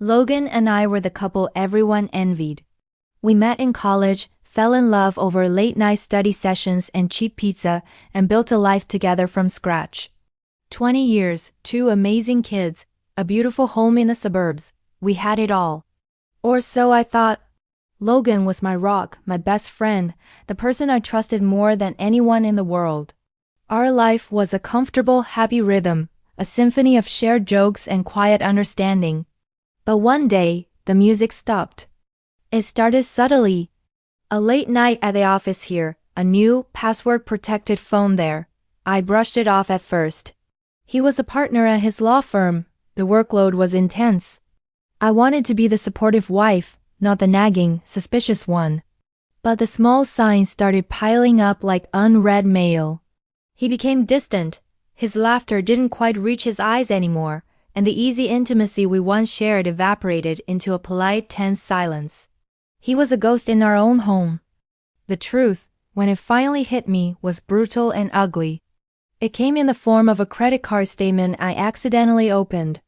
Logan and I were the couple everyone envied. We met in college, fell in love over late-night study sessions and cheap pizza, and built a life together from scratch. 20 years, 2 amazing kids, a beautiful home in the suburbs. We had it all. Or so I thought. Logan was my rock, my best friend, the person I trusted more than anyone in the world. Our life was a comfortable, happy rhythm, a symphony of shared jokes and quiet understanding. But one day, the music stopped. It started subtly. A late night at the office here, a new, password-protected phone there. I brushed it off at first. He was a partner at his law firm. The workload was intense. I wanted to be the supportive wife, not the nagging, suspicious one. But the small signs started piling up like unread mail. He became distant. His laughter didn't quite reach his eyes anymore, and the easy intimacy we once shared evaporated into a polite, tense silence. He was a ghost in our own home. The truth, when it finally hit me, was brutal and ugly. It came in the form of a credit card statement I accidentally opened.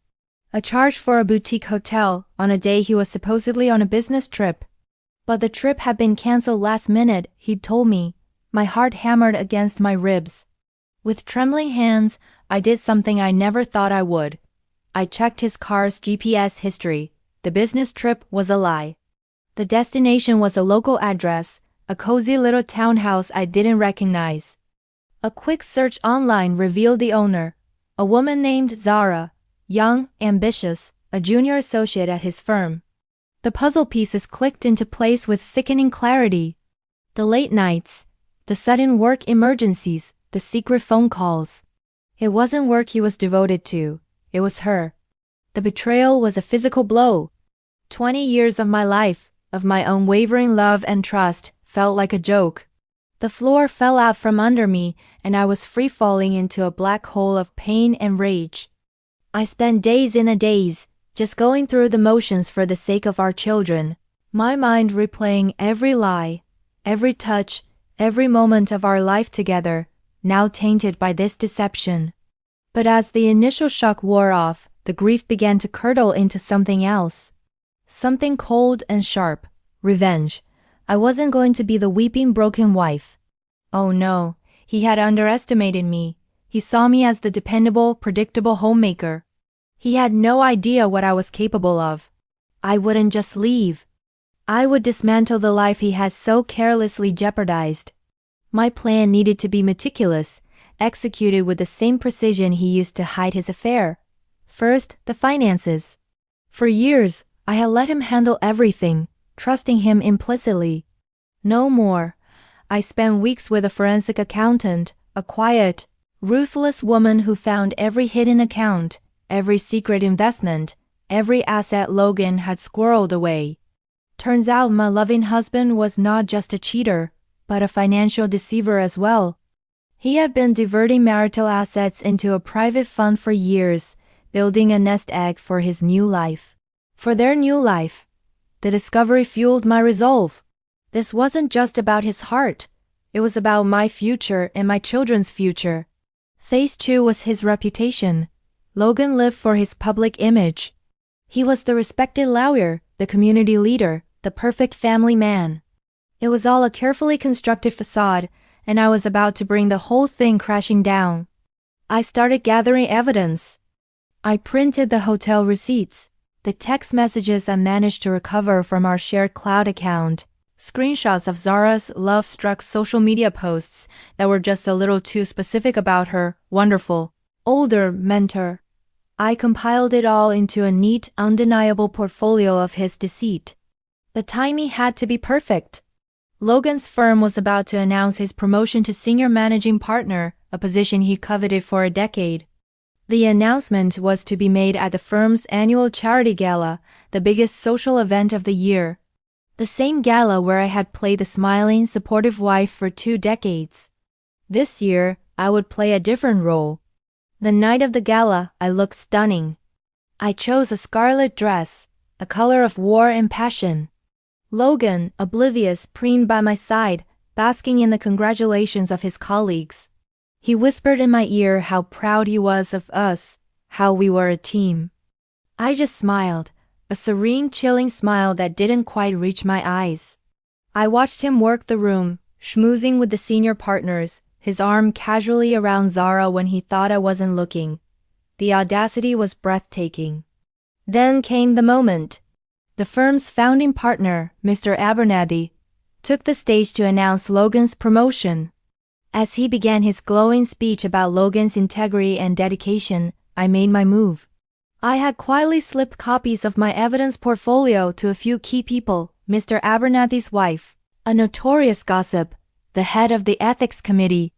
A charge for a boutique hotel on a day he was supposedly on a business trip. But the trip had been canceled last minute, he'd told me. My heart hammered against my ribs. With trembling hands, I did something I never thought I would. I checked his car's GPS history. The business trip was a lie. The destination was a local address, a cozy little townhouse I didn't recognize. A quick search online revealed the owner, a woman named Zara, young, ambitious, a junior associate at his firm. The puzzle pieces clicked into place with sickening clarity. The late nights, the sudden work emergencies, the secret phone calls. It wasn't work he was devoted to, it was her. The betrayal was a physical blow. 20 years of my life, of my unwavering love and trust, felt like a joke. The floor fell out from under me, and I was free-falling into a black hole of pain and rage. I spent days in a daze, just going through the motions for the sake of our children, my mind replaying every lie, every touch, every moment of our life together, now tainted by this deception. But as the initial shock wore off, the grief began to curdle into something else. Something cold and sharp. Revenge. I wasn't going to be the weeping broken wife. Oh no, he had underestimated me. He saw me as the dependable, predictable homemaker. He had no idea what I was capable of. I wouldn't just leave. I would dismantle the life he had so carelessly jeopardized. My plan needed to be meticulous, executed with the same precision he used to hide his affair. First, the finances. For years, I had let him handle everything, trusting him implicitly. No more. I spent weeks with a forensic accountant, a quiet, ruthless woman who found every hidden account, every secret investment, every asset Logan had squirreled away. Turns out my loving husband was not just a cheater, but a financial deceiver as well. He had been diverting marital assets into a private fund for years, building a nest egg for his new life. For their new life. The discovery fueled my resolve. This wasn't just about his heart. It was about my future and my children's future. Phase 2 was his reputation. Logan lived for his public image. He was the respected lawyer, the community leader, the perfect family man. It was all a carefully constructed facade, and I was about to bring the whole thing crashing down. I started gathering evidence. I printed the hotel receipts, the text messages I managed to recover from our shared cloud account, screenshots of Zara's love-struck social media posts that were just a little too specific about her wonderful, older mentor. I compiled it all into a neat, undeniable portfolio of his deceit. The timing had to be perfect. Logan's firm was about to announce his promotion to senior managing partner, a position he coveted for a decade. The announcement was to be made at the firm's annual charity gala, the biggest social event of the year. The same gala where I had played the smiling, supportive wife for 2 decades. This year, I would play a different role. The night of the gala, I looked stunning. I chose a scarlet dress, a color of war and passion. Logan, oblivious, preened by my side, basking in the congratulations of his colleagues. He whispered in my ear how proud he was of us, how we were a team. I just smiled. a serene, chilling smile that didn't quite reach my eyes. I watched him work the room, schmoozing with the senior partners, his arm casually around Zara when he thought I wasn't looking. The audacity was breathtaking. Then came the moment. The firm's founding partner, Mr. Abernathy, took the stage to announce Logan's promotion. As he began his glowing speech about Logan's integrity and dedication, I made my move. I had quietly slipped copies of my evidence portfolio to a few key people, Mr. Abernathy's wife, a notorious gossip, the head of the ethics committee,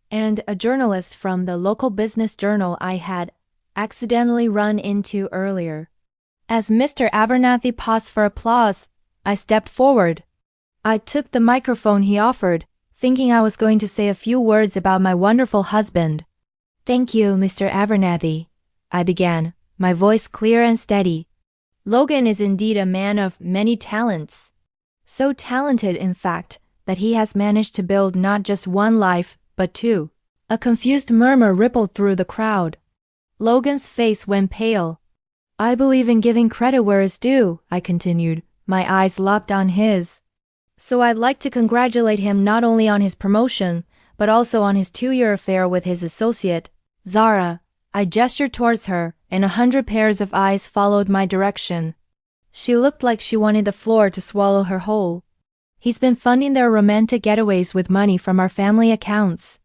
and a journalist from the local business journal I had accidentally run into earlier. As Mr. Abernathy paused for applause, I stepped forward. I took the microphone he offered, thinking I was going to say a few words about my wonderful husband. "Thank you, Mr. Abernathy," I began, my voice clear and steady. "Logan is indeed a man of many talents. So talented, in fact, that he has managed to build not just one life, but two." A confused murmur rippled through the crowd. Logan's face went pale. "I believe in giving credit where it's due," I continued, my eyes locked on his. "So I'd like to congratulate him not only on his promotion, but also on his 2-year affair with his associate, Zara." I gestured towards her, and 100 pairs of eyes followed my direction. She looked like she wanted the floor to swallow her whole. "He's been funding their romantic getaways with money from our family accounts.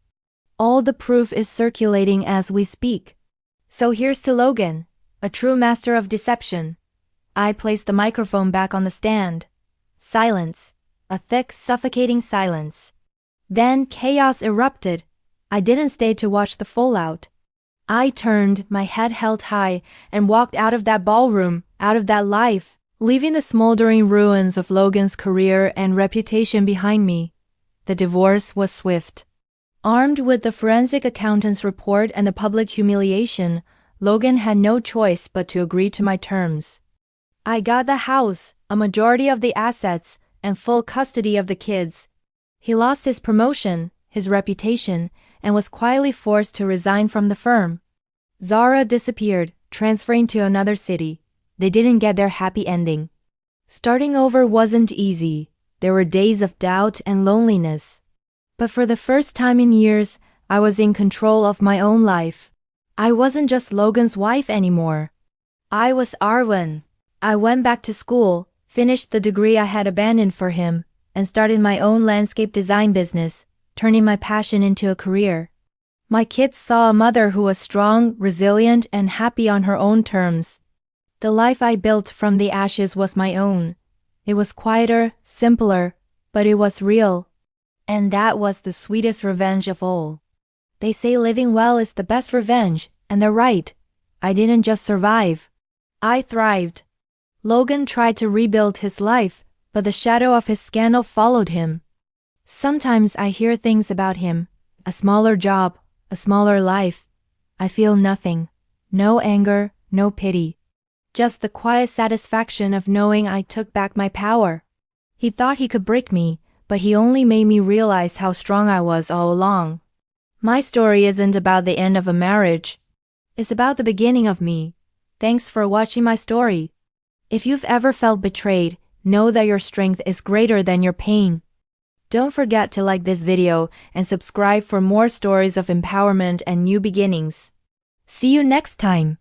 All the proof is circulating as we speak. So here's to Logan, a true master of deception." I placed the microphone back on the stand. Silence. A thick, suffocating silence. Then chaos erupted. I didn't stay to watch the fallout. I turned, my head held high, and walked out of that ballroom, out of that life, leaving the smoldering ruins of Logan's career and reputation behind me. The divorce was swift. Armed with the forensic accountant's report and the public humiliation, Logan had no choice but to agree to my terms. I got the house, a majority of the assets, and full custody of the kids. He lost his promotion, his reputation, and was quietly forced to resign from the firm. Zara disappeared, transferring to another city. They didn't get their happy ending. Starting over wasn't easy. There were days of doubt and loneliness. But for the first time in years, I was in control of my own life. I wasn't just Logan's wife anymore. I was Arwen. I went back to school, finished the degree I had abandoned for him, and started my own landscape design business, turning my passion into a career. My kids saw a mother who was strong, resilient, and happy on her own terms. The life I built from the ashes was my own. It was quieter, simpler, but it was real. And that was the sweetest revenge of all. They say living well is the best revenge, and they're right. I didn't just survive. I thrived. Logan tried to rebuild his life, but the shadow of his scandal followed him. Sometimes I hear things about him, a smaller job, a smaller life. I feel nothing. No anger, no pity. Just the quiet satisfaction of knowing I took back my power. He thought he could break me, but he only made me realize how strong I was all along. My story isn't about the end of a marriage. It's about the beginning of me. Thanks for watching my story. If you've ever felt betrayed, know that your strength is greater than your pain. Don't forget to like this video and subscribe for more stories of empowerment and new beginnings. See you next time.